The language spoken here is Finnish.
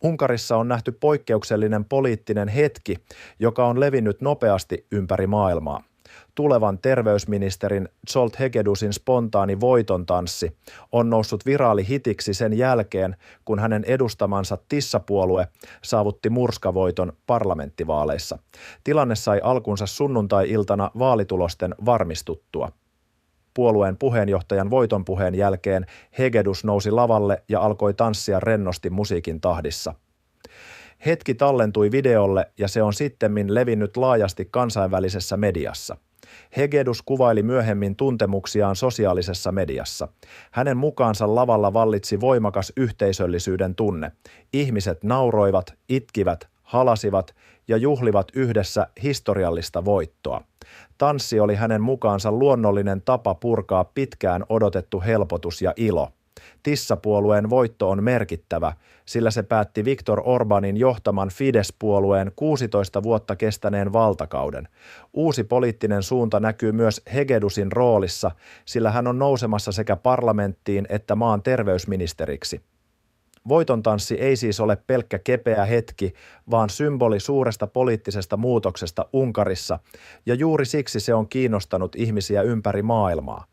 Unkarissa on nähty poikkeuksellinen poliittinen hetki, joka on levinnyt nopeasti ympäri maailmaa. Tulevan terveysministerin Zsolt Hegedusin spontaani voitontanssi on noussut viraalihitiksi sen jälkeen, kun hänen edustamansa Tissa-puolue saavutti murskavoiton parlamenttivaaleissa. Tilanne sai alkunsa sunnuntai-iltana vaalitulosten varmistuttua. Puolueen puheenjohtajan voitonpuheen jälkeen Hegedus nousi lavalle ja alkoi tanssia rennosti musiikin tahdissa. Hetki tallentui videolle ja se on sittemmin levinnyt laajasti kansainvälisessä mediassa. Hegedus kuvaili myöhemmin tuntemuksiaan sosiaalisessa mediassa. Hänen mukaansa lavalla vallitsi voimakas yhteisöllisyyden tunne. Ihmiset nauroivat, itkivät, halasivat ja juhlivat yhdessä historiallista voittoa. Tanssi oli hänen mukaansa luonnollinen tapa purkaa pitkään odotettu helpotus ja ilo. Tissa-puolueen voitto on merkittävä, sillä se päätti Viktor Orbánin johtaman Fidesz-puolueen 16 vuotta kestäneen valtakauden. Uusi poliittinen suunta näkyy myös Hegedusin roolissa, sillä hän on nousemassa sekä parlamenttiin että maan terveysministeriksi. Voitontanssi ei siis ole pelkkä kepeä hetki, vaan symboli suuresta poliittisesta muutoksesta Unkarissa, ja juuri siksi se on kiinnostanut ihmisiä ympäri maailmaa.